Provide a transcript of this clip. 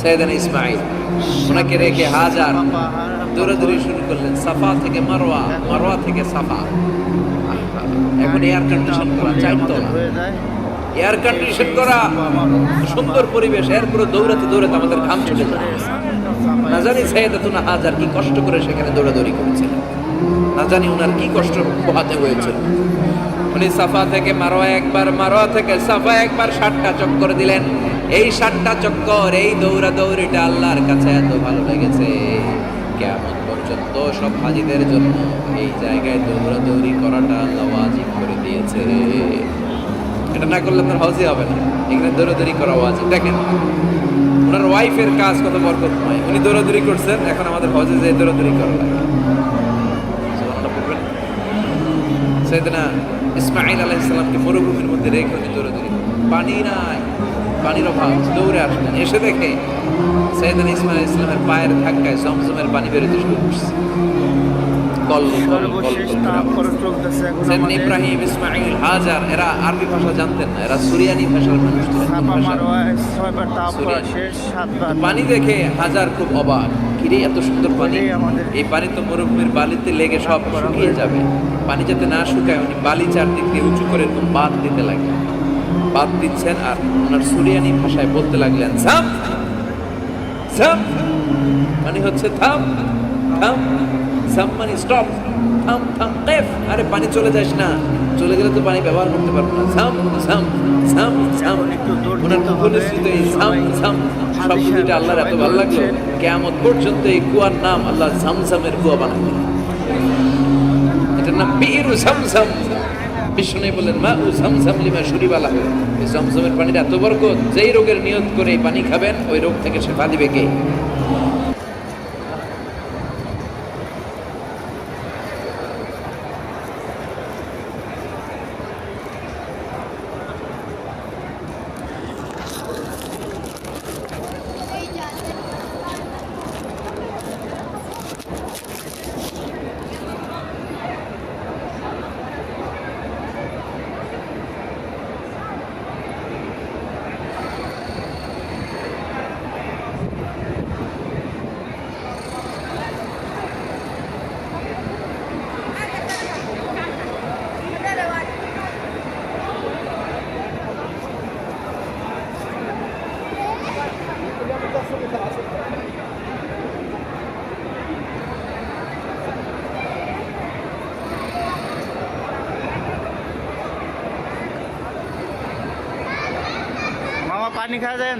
সাইয়েদানা ইসমাঈল ওনাকে রেখে হাজার দৌড়াদৌড়ি শুরু করলেন সাফা থেকে মারওয়া, মারওয়া থেকে সাফা। এখন এয়ার কন্ডিশন করা, চারতলা এয়ার কন্ডিশন করা, সুন্দর পরিবেশ, এরপরে দৌড়াতে দৌড়াতে আমাদের ঘাম ছুটে যায়। না জানি সাইয়েদাতুনা হাজার কি কষ্ট করে সেখানে দৌড়াদৌড়ি করেছিলেন, না জানি ওনার কি কষ্ট পোহাতে হয়েছিল। উনি সাফা থেকে মারওয়া একবার, মারওয়া থেকে সাফা একবার 60টা চক্কর দিলেন। এই 60টা চক্কর, এই দৌড়াদৌড়িটা আল্লাহর কাছে এত ভালো লেগেছে, কিয়ামত পর্যন্ত সব হাজীদের জন্য এই জায়গায় দৌড়াদৌড়ি করাটা আল্লাহ ওয়াজিব করে দিয়েছে। এটা না করলে আপনার হজই হবে না, এখানে দৌড়াদৌড়ি করা ওয়াজিব। দেখেন ওনার ওয়াইফের কাজ কত বরকতময়, উনি দৌড়াদৌড়ি করছেন, এখন আমাদের হজে যে দৌড়াদৌড়ি করা লাগে। সাইয়েদনা ইসমাঈল আলাইহিস সালামকে মরুভূমির মধ্যে রেখে উনি দৌড়াদৌড়ি, পানি নাই, পানির অভাব, দৌড়ে আসলেন। এসে দেখে সাইয়েদনা ইসমাঈল আলাইহিস সালামের পায়ের ধাক্কায় জমজমের পানি বেরোতে শুরু করছে। সাইয়েদনা ইব্রাহিম, ইসমাঈল, হাজার এরা আরবি ভাষা জানতেন না, এরা সুরিয়ানি ভাষার মানুষ ছিলেন। পানি দেখে হাজার খুব অবাক, কিরে এত সুন্দর পানি, এই পানি তো মরুভূমির বালিতে লেগে সব শুকিয়ে যাবে। পানি যাতে না শুকায় উনি বালি চারদিক দিয়ে উঁচু করে এরকম বাঁধ দিতে লাগলেন। বাঁধ দিচ্ছেন আর ওনার সুরিয়ানি ভাষায় বলতে লাগলেন ঝাম ঝাম, মানে হচ্ছে থাম থাম, ঝাম মানে স্টপ, থাম থাম, কেফ, আরে পানি চলে যাস না, চলে গেলে তো পানি ব্যবহার করতে পারবো না। ঝাম ঝাম ঝাম ঝাম, ওনার পরিচিত এই ঝাম ঝাম শব্দ দুইটা আল্লাহর এত ভালো লাগলো, কিয়ামত পর্যন্ত এই কুয়ার নাম আল্লাহ ঝামঝামের কুয়া বানাবেন। এটার নাম বিরু ঝামঝাম। বিষ্ণু বলেন মা উ ঝামঝাম লিমা শুরিবা লাহু, এই ঝমঝমের পানির এত বরকত, যেই রোগের নিয়ত করে এই পানি খাবেন ওই রোগ থেকে শেফা দিবে কে? मामा पानी खा जाए